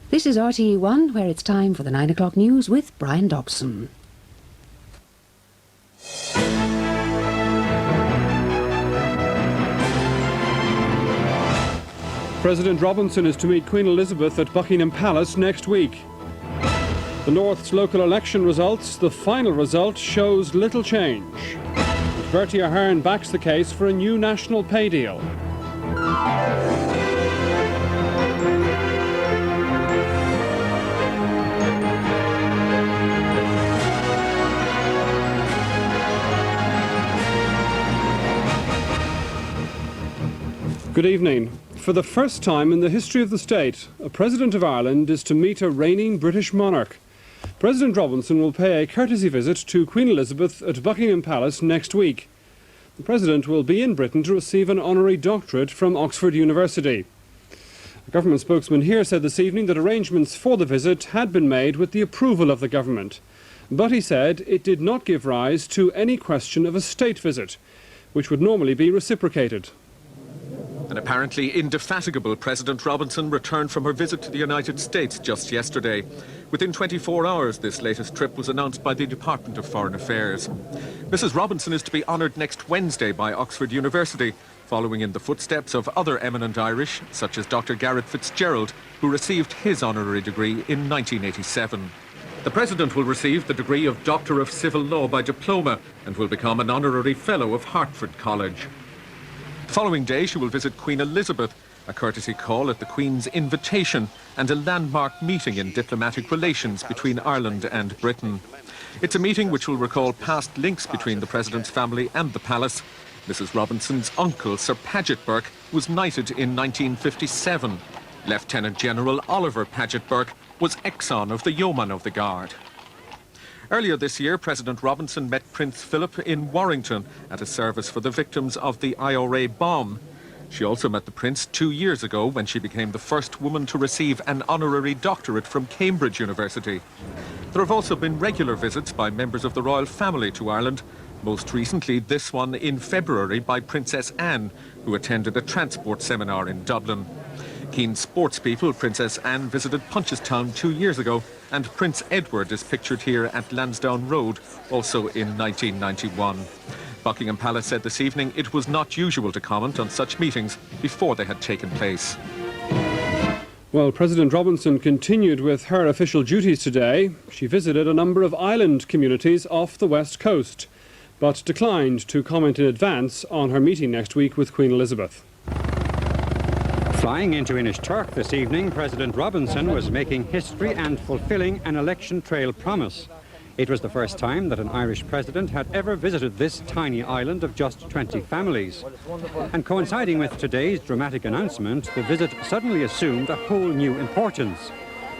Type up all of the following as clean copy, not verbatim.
This is RTE 1, where it's time for the 9 o'clock news with Brian Dobson. President Robinson is to meet Queen Elizabeth at Buckingham Palace next week. The North's local election results, the final result shows little change. Bertie Ahern backs the case for a new national pay deal. Good evening. For the first time in the history of the state, a President of Ireland is to meet a reigning British monarch. President Robinson will pay a courtesy visit to Queen Elizabeth at Buckingham Palace next week. The President will be in Britain to receive an honorary doctorate from Oxford University. A government spokesman here said this evening that arrangements for the visit had been made with the approval of the government. But he said it did not give rise to any question of a state visit, which would normally be reciprocated. An apparently indefatigable President Robinson returned from her visit to the United States just yesterday. Within 24 hours, this latest trip was announced by the Department of Foreign Affairs. Mrs. Robinson is to be honoured next Wednesday by Oxford University, following in the footsteps of other eminent Irish, such as Dr. Garrett Fitzgerald, who received his honorary degree in 1987. The President will receive the degree of Doctor of Civil Law by diploma and will become an honorary Fellow of Hertford College. The following day, she will visit Queen Elizabeth, a courtesy call at the Queen's invitation and a landmark meeting in diplomatic relations between Ireland and Britain. It's a meeting which will recall past links between the President's family and the palace. Mrs. Robinson's uncle, Sir Paget Burke, was knighted in 1957. Lieutenant General Oliver Paget Burke was exon of the Yeoman of the Guard. Earlier this year, President Robinson met Prince Philip in Warrington at a service for the victims of the IRA bomb. She also met the Prince 2 years ago when she became the first woman to receive an honorary doctorate from Cambridge University. There have also been regular visits by members of the royal family to Ireland, most recently this one in February by Princess Anne, who attended a transport seminar in Dublin. Keen sports people, Princess Anne visited Punchestown 2 years ago, and Prince Edward is pictured here at Lansdowne Road, also in 1991. Buckingham Palace said this evening it was not usual to comment on such meetings before they had taken place. Well, President Robinson continued with her official duties today. She visited a number of island communities off the west coast, but declined to comment in advance on her meeting next week with Queen Elizabeth. Flying into Inishturk this evening, President Robinson was making history and fulfilling an election trail promise. It was the first time that an Irish president had ever visited this tiny island of just 20 families. And coinciding with today's dramatic announcement, the visit suddenly assumed a whole new importance.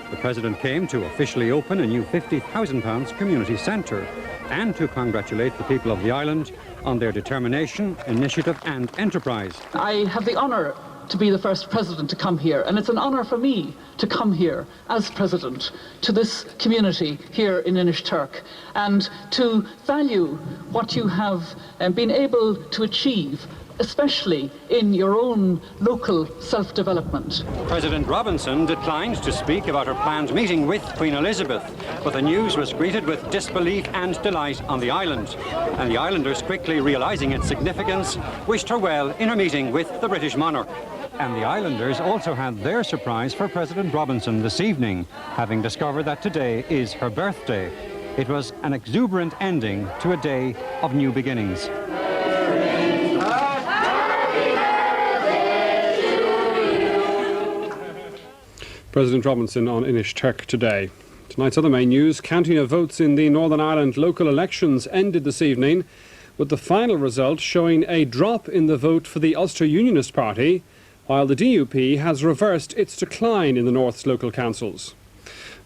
The president came to officially open a new £50,000 community centre and to congratulate the people of the island on their determination, initiative and enterprise. I have the honour to be the first president to come here, and it's an honour for me to come here as president to this community here in Inishturk and to value what you have been able to achieve, especially in your own local self-development. President Robinson declined to speak about her planned meeting with Queen Elizabeth, but the news was greeted with disbelief and delight on the island. And the islanders, quickly realising its significance, wished her well in her meeting with the British monarch. And the islanders also had their surprise for President Robinson this evening, having discovered that today is her birthday. It was an exuberant ending to a day of new beginnings. President Robinson on Inishturk today. Tonight's other main news, counting of votes in the Northern Ireland local elections ended this evening, with the final result showing a drop in the vote for the Ulster Unionist Party, while the DUP has reversed its decline in the North's local councils.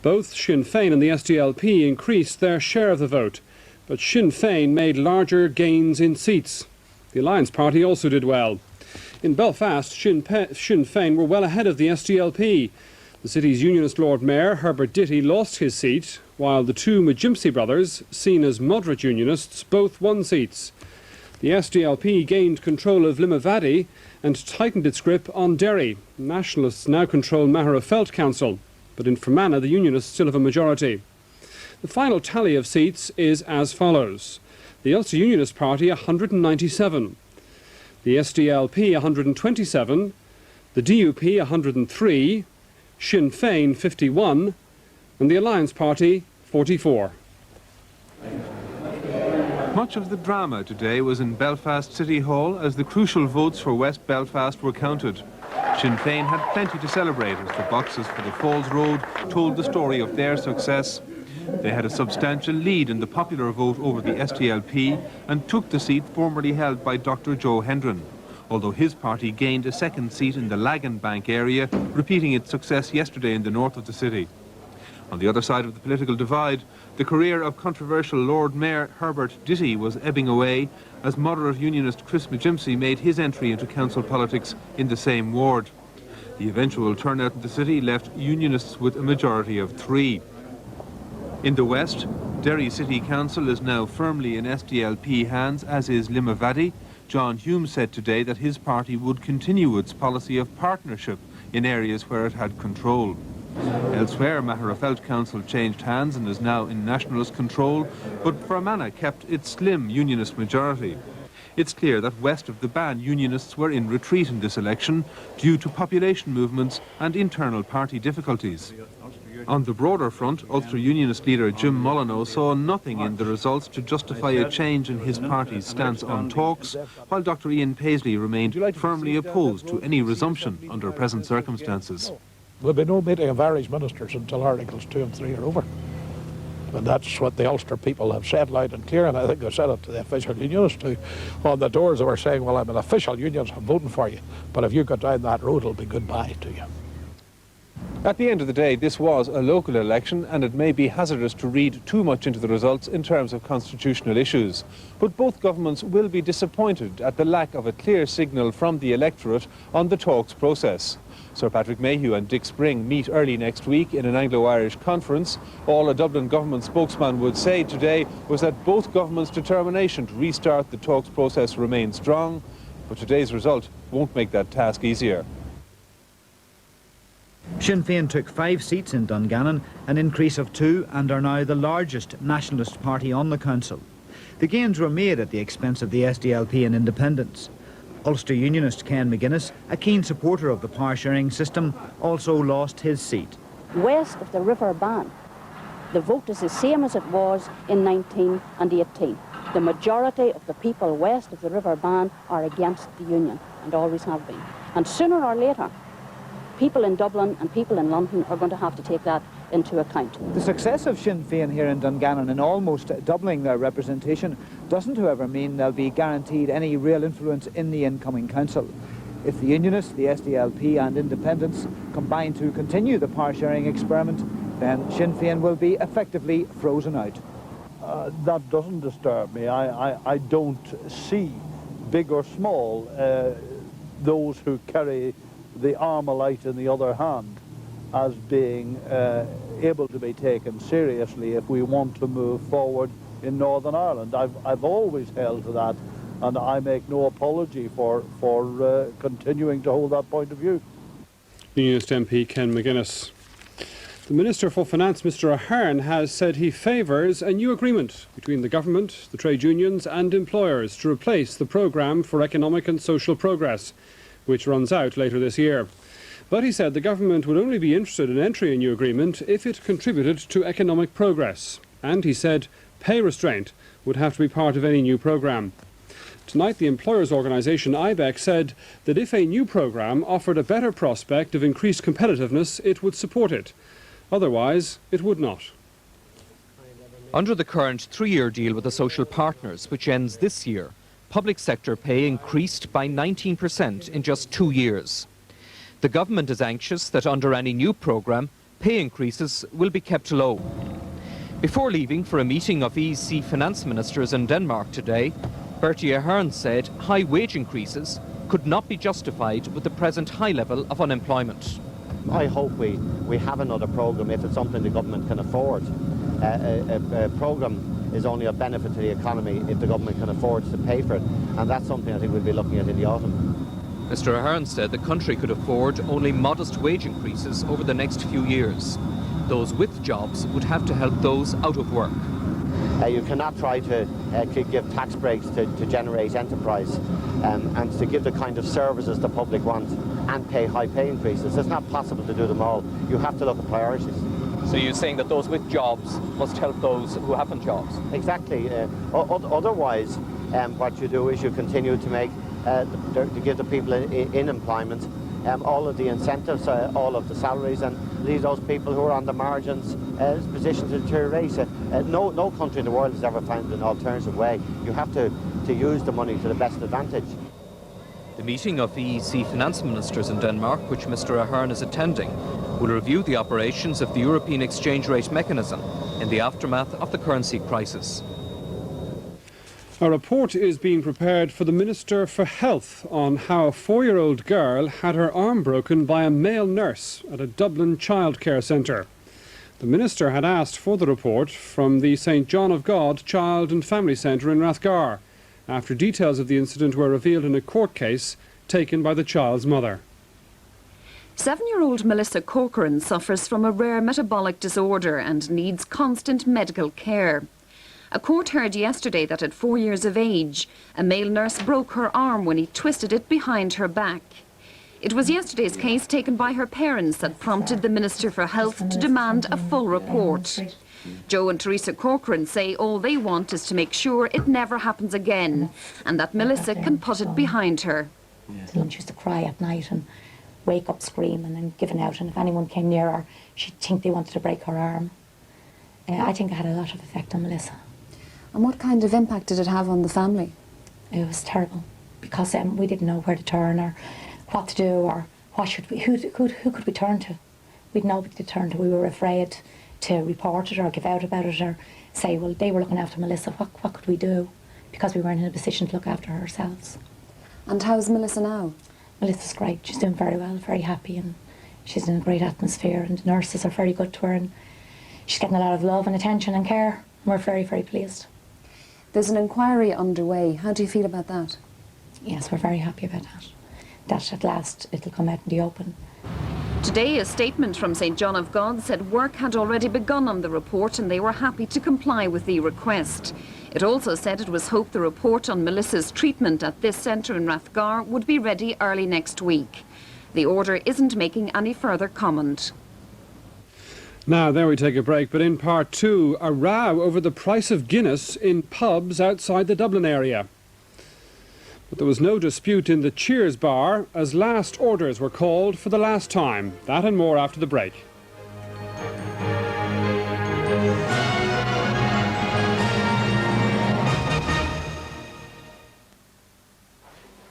Both Sinn Féin and the SDLP increased their share of the vote, but Sinn Féin made larger gains in seats. The Alliance Party also did well. In Belfast, Sinn Féin were well ahead of the SDLP. The city's Unionist Lord Mayor, Herbert Ditty, lost his seat, while the two McGimpsey brothers, seen as moderate Unionists, both won seats. The SDLP gained control of Limavady and tightened its grip on Derry. Nationalists now control Maghera Felt Council. But in Fermanagh, the Unionists still have a majority. The final tally of seats is as follows. The Ulster Unionist Party 197, the SDLP 127, the DUP 103, Sinn Féin 51 and the Alliance Party 44. Much of the drama today was in Belfast City Hall as the crucial votes for West Belfast were counted. Sinn Féin had plenty to celebrate as the boxes for the Falls Road told the story of their success. They had a substantial lead in the popular vote over the SDLP and took the seat formerly held by Dr. Joe Hendren, although his party gained a second seat in the Lagan Bank area, repeating its success yesterday in the north of the city. On the other side of the political divide, the career of controversial Lord Mayor Herbert Ditty was ebbing away as moderate unionist Chris McGimsey made his entry into council politics in the same ward. The eventual turnout in the city left unionists with a majority of 3. In the west, Derry City Council is now firmly in SDLP hands, as is Limavady. John Hume said today that his party would continue its policy of partnership in areas where it had control. Elsewhere, Magherafelt Council changed hands and is now in nationalist control, but Fermanagh kept its slim unionist majority. It's clear that west of the Ban, unionists were in retreat in this election due to population movements and internal party difficulties. On the broader front, Ulster Unionist leader Jim Molyneux saw nothing in the results to justify a change in his party's stance on talks, while Dr. Ian Paisley remained firmly opposed to any resumption under present circumstances. There'll be no meeting of Irish ministers until Articles 2 and 3 are over. And that's what the Ulster people have said loud and clear, and I think they've said it to the official unionists too. On the doors they were saying, well, I'm an official unionist, I'm voting for you, but if you go down that road, it'll be goodbye to you. At the end of the day, this was a local election, and it may be hazardous to read too much into the results in terms of constitutional issues. But both governments will be disappointed at the lack of a clear signal from the electorate on the talks process. Sir Patrick Mayhew and Dick Spring meet early next week in an Anglo-Irish conference. All a Dublin government spokesman would say today was that both governments' determination to restart the talks process remains strong, but today's result won't make that task easier. Sinn Féin took 5 seats in Dungannon, an increase of 2, and are now the largest nationalist party on the council. The gains were made at the expense of the SDLP and independents. Ulster Unionist Ken McGuinness, a keen supporter of the power-sharing system, also lost his seat. West of the River Ban, the vote is the same as it was in 1918. The majority of the people west of the River Ban are against the Union, and always have been. And sooner or later, people in Dublin and people in London are going to have to take that into account. The success of Sinn Féin here in Dungannon in almost doubling their representation doesn't, however, mean they'll be guaranteed any real influence in the incoming council. If the Unionists, the SDLP and independents combine to continue the power-sharing experiment, then Sinn Féin will be effectively frozen out. That doesn't disturb me. I don't see, big or small, those who carry the Armalite in the other hand as being able to be taken seriously if we want to move forward in Northern Ireland. I've always held to that, and I make no apology for continuing to hold that point of view. Unionist MP Ken McGuinness. The Minister for Finance, Mr Ahern, has said he favours a new agreement between the government, the trade unions and employers to replace the programme for economic and social progress, which runs out later this year. But he said the government would only be interested in entering a new agreement if it contributed to economic progress. And he said pay restraint would have to be part of any new programme. Tonight, the employers' organisation IBEC said that if a new programme offered a better prospect of increased competitiveness, it would support it. Otherwise, it would not. Under the current 3-year deal with the social partners, which ends this year, public sector pay increased by 19% in just 2 years. The government is anxious that under any new programme, pay increases will be kept low. Before leaving for a meeting of EC finance ministers in Denmark today, Bertie Ahern said high wage increases could not be justified with the present high level of unemployment. I hope we have another programme if it's something the government can afford. A programme is only a benefit to the economy if the government can afford to pay for it, and that's something I think we'll be looking at in the autumn. Mr Ahern said the country could afford only modest wage increases over the next few years. Those with jobs would have to help those out of work. You cannot try to give tax breaks to generate enterprise and to give the kind of services the public want and pay high pay increases. It's not possible to do them all. You have to look at priorities. So you're saying that those with jobs must help those who haven't jobs? Exactly. Otherwise, what you do is you continue to make to give the people in employment all of the incentives, all of the salaries, and leave those people who are on the margins positions to deteriorate. No country in the world has ever found an alternative way. You have to use the money to the best advantage. The meeting of EEC finance ministers in Denmark, which Mr Ahern is attending, will review the operations of the European exchange rate mechanism in the aftermath of the currency crisis. A report is being prepared for the Minister for Health on how a 4-year-old girl had her arm broken by a male nurse at a Dublin childcare centre. The Minister had asked for the report from the St John of God Child and Family Centre in Rathgar, after details of the incident were revealed in a court case taken by the child's mother. 7-year-old Melissa Corcoran suffers from a rare metabolic disorder and needs constant medical care. A court heard yesterday that at 4 years of age, a male nurse broke her arm when he twisted it behind her back. It was yesterday's case taken by her parents that prompted the Minister for Health to demand a full report. Joe and Teresa Corcoran say all they want is to make sure it never happens again and that Melissa can put it behind her. She used to cry at night and wake up screaming and giving out, and if anyone came near her, she'd think they wanted to break her arm. I think it had a lot of effect on Melissa. And what kind of impact did it have on the family? It was terrible, because we didn't know where to turn or what to do or what should we, who could we turn to? We'd nobody to turn to. We were afraid to report it or give out about it or say, well, they were looking after Melissa, what could we do? Because we weren't in a position to look after her ourselves. And how's Melissa now? Melissa's great. She's doing very well, very happy, and she's in a great atmosphere, and the nurses are very good to her, and she's getting a lot of love and attention and care. We're very, very pleased. There's an inquiry underway. How do you feel about that? Yes, we're very happy about that. That at last it'll come out in the open. Today, a statement from St John of God said work had already begun on the report and they were happy to comply with the request. It also said it was hoped the report on Melissa's treatment at this centre in Rathgar would be ready early next week. The order isn't making any further comment. Now, there we take a break, but in part two, a row over the price of Guinness in pubs outside the Dublin area. But there was no dispute in the Cheers bar as last orders were called for the last time. That and more after the break.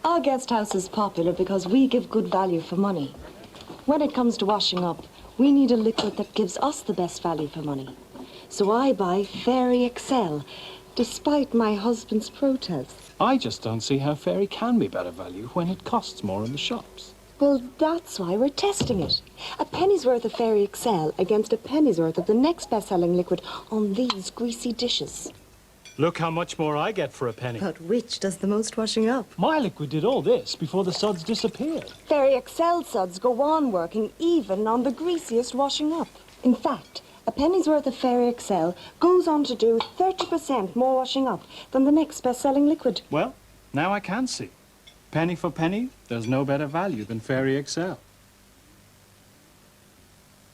Our guest house is popular because we give good value for money. When it comes to washing up, we need a liquid that gives us the best value for money. So I buy Fairy Excel, despite my husband's protests. I just don't see how Fairy can be better value when it costs more in the shops. Well, that's why we're testing it. A penny's worth of Fairy Excel against a penny's worth of the next best-selling liquid on these greasy dishes. Look how much more I get for a penny. But which does the most washing up? My liquid did all this before the suds disappeared. Fairy Excel suds go on working even on the greasiest washing up. In fact, a penny's worth of Fairy Excel goes on to do 30% more washing up than the next best-selling liquid. Well, now I can see. Penny for penny, there's no better value than Fairy Excel.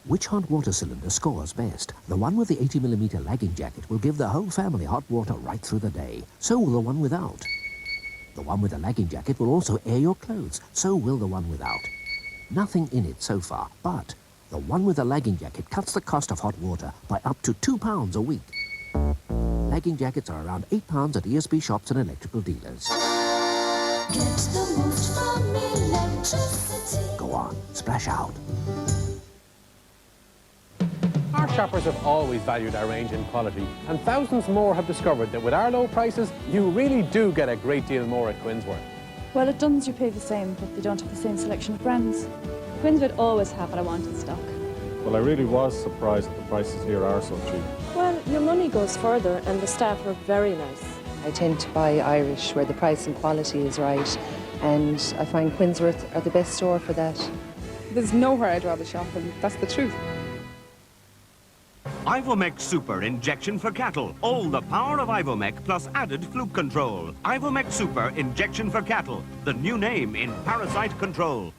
Which hot water cylinder scores best? The one with the 80mm lagging jacket will give the whole family hot water right through the day. So will the one without. The one with the lagging jacket will also air your clothes. So will the one without. Nothing in it so far, but the one with the lagging jacket cuts the cost of hot water by up to £2 a week. Lagging jackets are around £8 at ESB shops and electrical dealers. Get the most from electricity. Go on, splash out. Our shoppers have always valued our range and quality, and thousands more have discovered that with our low prices, you really do get a great deal more at Quinsworth. Well, at Dunn's you pay the same, but they don't have the same selection of brands. Quinsworth always have what I want in stock. Well, I really was surprised that the prices here are so cheap. Well, your money goes further and the staff are very nice. I tend to buy Irish where the price and quality is right and I find Quinsworth are the best store for that. There's nowhere I'd rather shop, and that's the truth. Ivomec Super Injection for Cattle. All the power of Ivomec plus added fluke control. Ivomec Super Injection for Cattle. The new name in parasite control.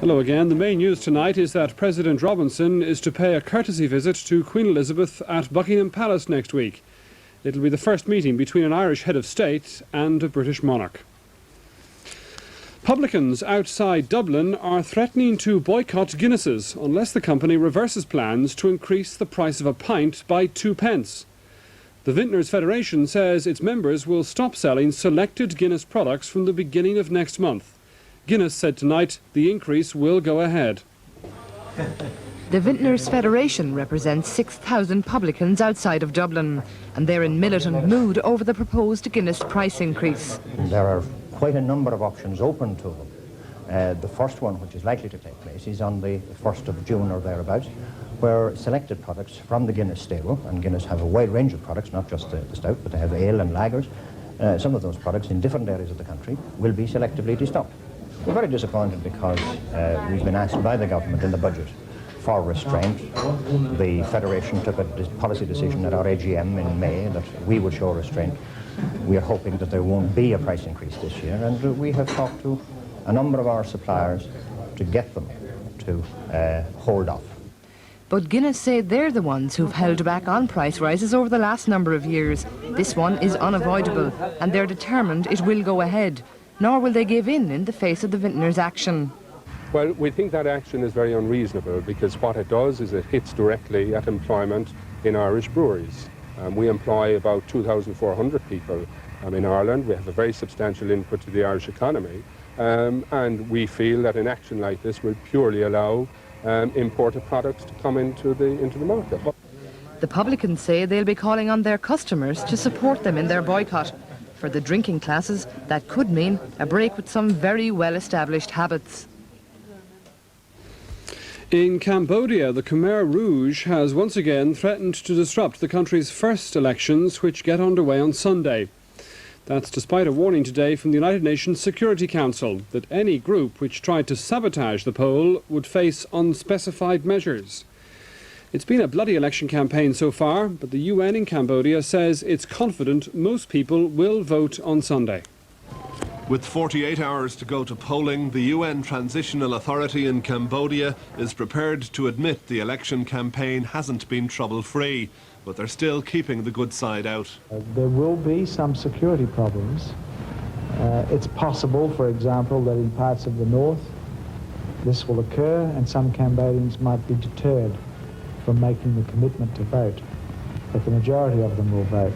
Hello again. The main news tonight is that President Robinson is to pay a courtesy visit to Queen Elizabeth at Buckingham Palace next week. It'll be the first meeting between an Irish head of state and a British monarch. Publicans outside Dublin are threatening to boycott Guinness's unless the company reverses plans to increase the price of a pint by 2 pence. The Vintners Federation says its members will stop selling selected Guinness products from the beginning of next month. Guinness said tonight the increase will go ahead. The Vintners Federation represents 6,000 publicans outside of Dublin, and they're in militant mood over the proposed Guinness price increase. There are quite a number of options open to them. The first one, which is likely to take place, is on the 1st of June or thereabouts, where selected products from the Guinness stable, and Guinness have a wide range of products, not just the stout, but they have ale and lagers. Some of those products in different areas of the country will be selectively destocked. We're very disappointed because we've been asked by the government in the budget for restraint. The Federation took a policy decision at our AGM in May that we would show restraint. We are hoping that there won't be a price increase this year, and we have talked to a number of our suppliers to get them to hold off. But Guinness say they're the ones who've held back on price rises over the last number of years. This one is unavoidable, and they're determined it will go ahead. Nor will they give in the face of the Vintners' action. Well, we think that action is very unreasonable because what it does is it hits directly at employment in Irish breweries. We employ about 2,400 people in Ireland. We have a very substantial input to the Irish economy, and we feel that an action like this will purely allow imported products to come into the market. The publicans say they'll be calling on their customers to support them in their boycott. For the drinking classes, that could mean a break with some very well-established habits. In Cambodia, the Khmer Rouge has once again threatened to disrupt the country's first elections, which get underway on Sunday. That's despite a warning today from the United Nations Security Council that any group which tried to sabotage the poll would face unspecified measures. It's been a bloody election campaign so far, but the UN in Cambodia says it's confident most people will vote on Sunday. With 48 hours to go to polling, the UN Transitional Authority in Cambodia is prepared to admit the election campaign hasn't been trouble-free, but they're still keeping the good side out. There will be some security problems. It's possible, for example, that in parts of the north this will occur and some Cambodians might be deterred from making the commitment to vote, but the majority of them will vote.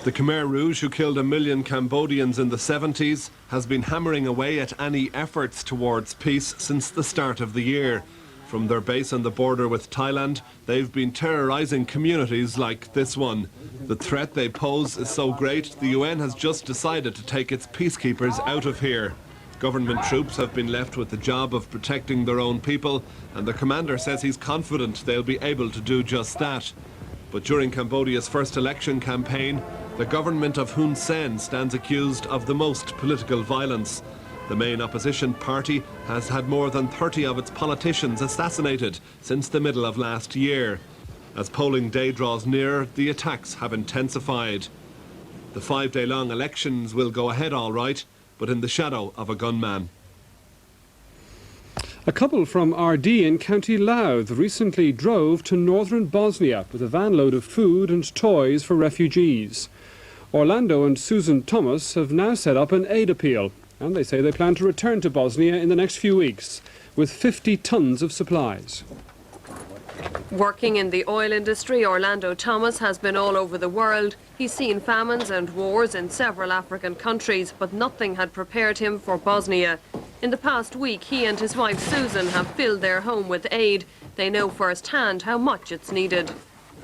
The Khmer Rouge, who killed 1 million Cambodians in the 70s, has been hammering away at any efforts towards peace since the start of the year. From their base on the border with Thailand, they've been terrorising communities like this one. The threat they pose is so great, the UN has just decided to take its peacekeepers out of here. Government troops have been left with the job of protecting their own people, and the commander says he's confident they'll be able to do just that. But during Cambodia's first election campaign, the government of Hun Sen stands accused of the most political violence. The main opposition party has had more than 30 of its politicians assassinated since the middle of last year. As polling day draws near, the attacks have intensified. The 5-day-long elections will go ahead all right, but in the shadow of a gunman. A couple from RD in County Louth recently drove to northern Bosnia with a van load of food and toys for refugees. Orlando and Susan Thomas have now set up an aid appeal, and they say they plan to return to Bosnia in the next few weeks with 50 tons of supplies. Working in the oil industry, Orlando Thomas has been all over the world. He's seen famines and wars in several African countries, but nothing had prepared him for Bosnia. In the past week, he and his wife Susan have filled their home with aid. They know firsthand how much it's needed.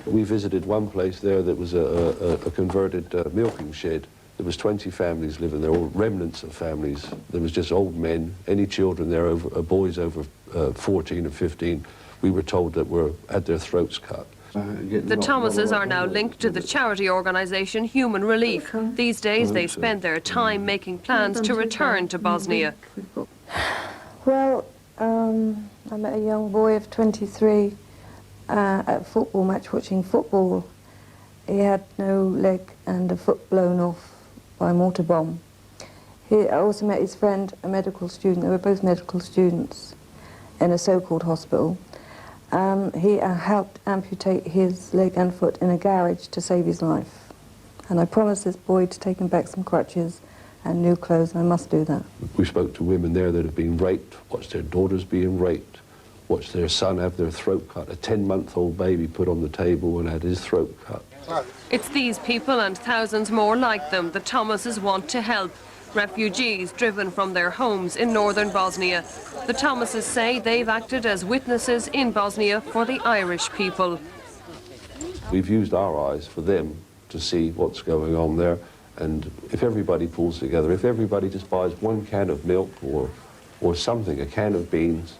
We visited one place there that was a converted milking shed. There was 20 families living there, all remnants of families. There was just old men, any children there, boys over 14 or 15, we were told that we had their throats cut. The Thomases are now linked to the charity organisation Human Relief. These days they spend their time making plans to return to Bosnia. Well, I met a young boy of 23 at a football match watching football. He had no leg and a foot blown off by a mortar bomb. I also met his friend, a medical student. They were both medical students in a so-called hospital. He helped amputate his leg and foot in a garage to save his life. And I promised this boy to take him back some crutches and new clothes, and I must do that. We spoke to women there that have been raped, watched their daughters being raped, watched their son have their throat cut, a 10-month-old baby put on the table and had his throat cut. It's these people and thousands more like them the Thomases want to help. Refugees driven from their homes in northern Bosnia. The Thomases say they've acted as witnesses in Bosnia for the Irish people. We've used our eyes for them to see what's going on there, and if everybody pulls together, if everybody just buys one can of milk or something, a can of beans,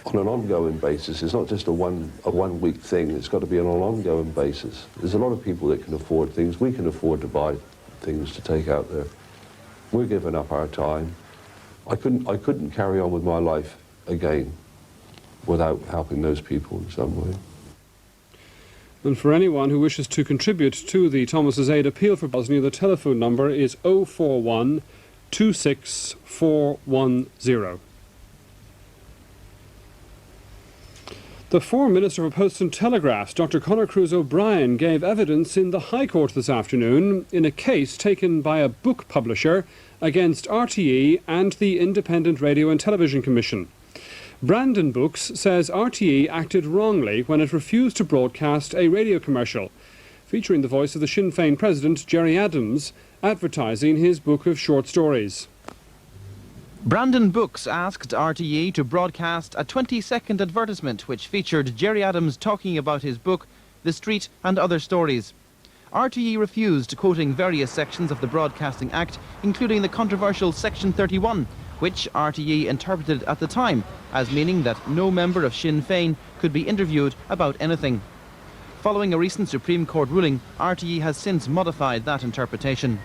on an ongoing basis, it's not just a one-week thing, it's got to be on an ongoing basis. There's a lot of people that can afford things. We can afford to buy things to take out there. We're giving up our time. I couldn't carry on with my life again without helping those people in some way. And for anyone who wishes to contribute to the Thomases' Aid appeal for Bosnia, the telephone number is 041 26410. The former Minister for Posts and Telegraphs, Dr. Conor Cruise O'Brien, gave evidence in the High Court this afternoon in a case taken by a book publisher against RTE and the Independent Radio and Television Commission. Brandon Books says RTE acted wrongly when it refused to broadcast a radio commercial featuring the voice of the Sinn Féin president, Gerry Adams, advertising his book of short stories. Brandon Books asked RTE to broadcast a 20-second advertisement which featured Gerry Adams talking about his book, The Street and Other Stories. RTE refused, quoting various sections of the Broadcasting Act, including the controversial Section 31, which RTE interpreted at the time as meaning that no member of Sinn Féin could be interviewed about anything. Following a recent Supreme Court ruling, RTE has since modified that interpretation.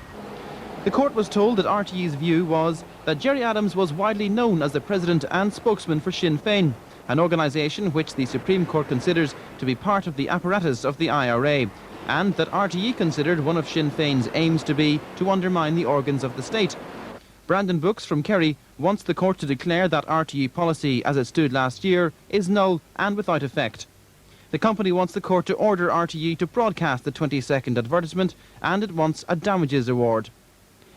The court was told that RTE's view was that Gerry Adams was widely known as the president and spokesman for Sinn Féin, an organisation which the Supreme Court considers to be part of the apparatus of the IRA, and that RTE considered one of Sinn Féin's aims to be to undermine the organs of the state. Brandon Books from Kerry wants the court to declare that RTE policy, as it stood last year, is null and without effect. The company wants the court to order RTE to broadcast the 20-second advertisement, and it wants a damages award.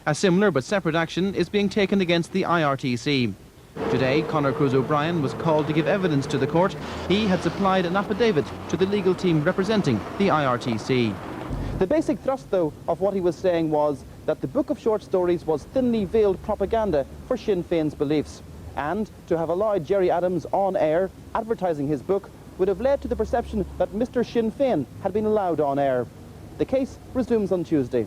A similar but separate action is being taken against the IRTC. Today, Conor Cruise O'Brien was called to give evidence to the court. He had supplied an affidavit to the legal team representing the IRTC. The basic thrust, though, of what he was saying was that the book of short stories was thinly veiled propaganda for Sinn Féin's beliefs. And to have allowed Gerry Adams on air advertising his book would have led to the perception that Mr. Sinn Féin had been allowed on air. The case resumes on Tuesday.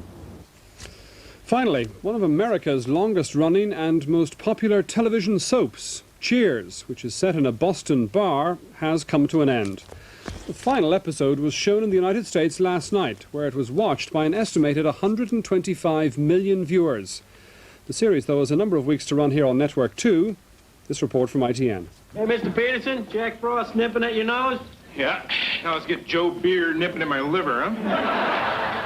Finally, one of America's longest-running and most popular television soaps, Cheers, which is set in a Boston bar, has come to an end. The final episode was shown in the United States last night, where it was watched by an estimated 125 million viewers. The series, though, has a number of weeks to run here on Network 2. This report from ITN. Hey, Mr. Peterson, Jack Frost nipping at your nose? Yeah, now let's get Joe Beer nipping at my liver, huh?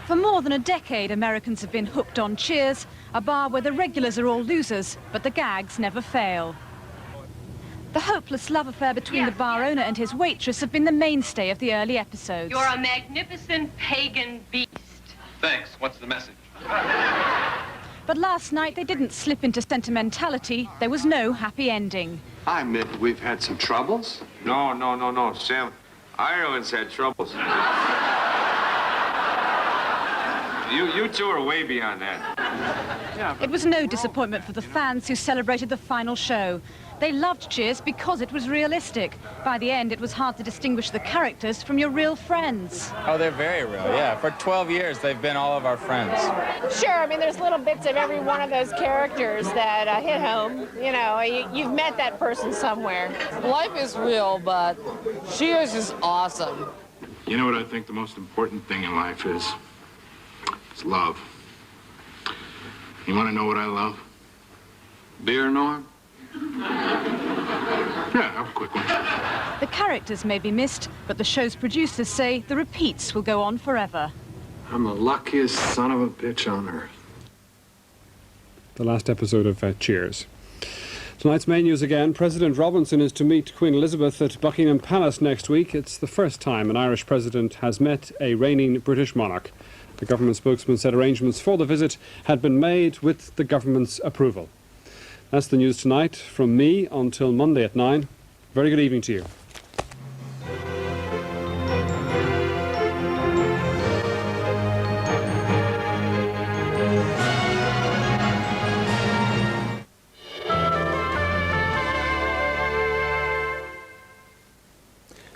For more than a decade, Americans have been hooked on Cheers, a bar where the regulars are all losers, but the gags never fail. The hopeless love affair between the bar owner and his waitress have been the mainstay of the early episodes. You're a magnificent pagan beast. Thanks. What's the message? But last night they didn't slip into sentimentality. There was no happy ending. I admit we've had some troubles. No, Sam. Ireland's had troubles. You two are way beyond that. It was no disappointment for the fans who celebrated the final show. They loved Cheers because it was realistic. By the end, it was hard to distinguish the characters from your real friends. Oh, they're very real, yeah. For 12 years, they've been all of our friends. Sure, I mean, there's little bits of every one of those characters that hit home. You know, you've met that person somewhere. Life is real, but Cheers is awesome. You know what I think the most important thing in life is? It's love. You want to know what I love? Beer, Norm? Yeah, have a quick one. The characters may be missed, but the show's producers say the repeats will go on forever. I'm the luckiest son of a bitch on earth. The last episode of Cheers. Tonight's main news again. President Robinson is to meet Queen Elizabeth at Buckingham Palace next week. It's the first time an Irish president has met a reigning British monarch. The government spokesman said arrangements for the visit had been made with the government's approval. That's the news tonight. From me until Monday at 9. Very good evening to you.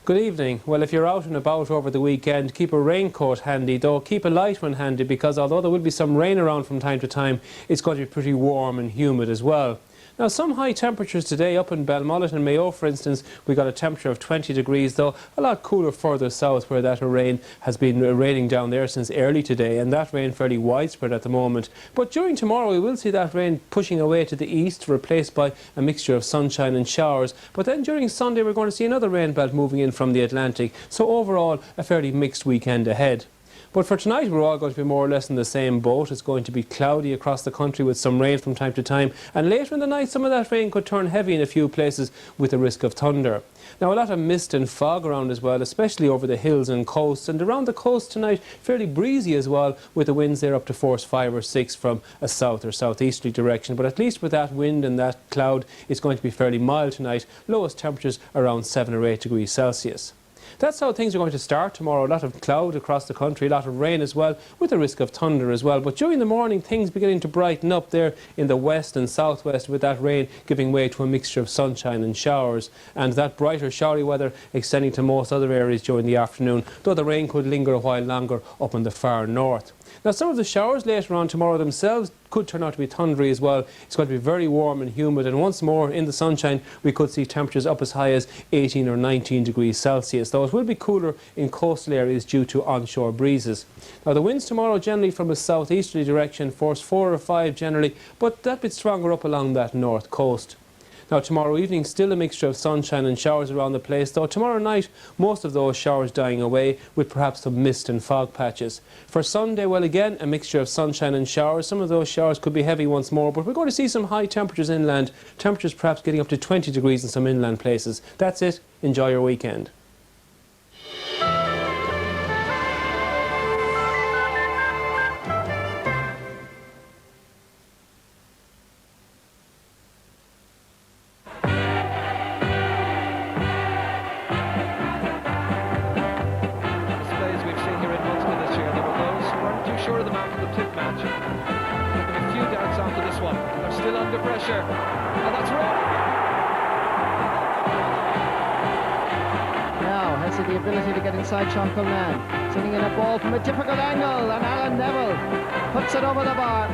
Good evening. Well, if you're out and about over the weekend, keep a raincoat handy, though keep a light one handy, because although there will be some rain around from time to time, it's going to be pretty warm and humid as well. Now, some high temperatures today up in Belmullet and Mayo, for instance. We got a temperature of 20 degrees, though a lot cooler further south, where that rain has been raining down there since early today, and that rain fairly widespread at the moment. But during tomorrow we will see that rain pushing away to the east, replaced by a mixture of sunshine and showers. But then during Sunday we're going to see another rain belt moving in from the Atlantic, so overall a fairly mixed weekend ahead. But for tonight, we're all going to be more or less in the same boat. It's going to be cloudy across the country with some rain from time to time. And later in the night, some of that rain could turn heavy in a few places with a risk of thunder. Now, a lot of mist and fog around as well, especially over the hills and coasts. And around the coast tonight, fairly breezy as well, with the winds there up to force 5 or 6 from a south or southeasterly direction. But at least with that wind and that cloud, it's going to be fairly mild tonight. Lowest temperatures around 7 or 8 degrees Celsius. That's how things are going to start tomorrow. A lot of cloud across the country, a lot of rain as well, with a risk of thunder as well. But during the morning, things beginning to brighten up there in the west and southwest, with that rain giving way to a mixture of sunshine and showers. And that brighter, showery weather extending to most other areas during the afternoon, though the rain could linger a while longer up in the far north. Now, some of the showers later on tomorrow themselves could turn out to be thundery as well. It's going to be very warm and humid, and once more in the sunshine we could see temperatures up as high as 18 or 19 degrees Celsius, though it will be cooler in coastal areas due to onshore breezes. Now, the winds tomorrow generally from a southeasterly direction, force 4 or 5 generally, but that bit stronger up along that north coast. Now, tomorrow evening, still a mixture of sunshine and showers around the place, though tomorrow night, most of those showers dying away, with perhaps some mist and fog patches. For Sunday, well, again, a mixture of sunshine and showers. Some of those showers could be heavy once more, but we're going to see some high temperatures inland. Temperatures perhaps getting up to 20 degrees in some inland places. That's it. Enjoy your weekend. The ability to get inside Sean Cullen, sending in a ball from a difficult angle, and Alan Neville puts it over the bar.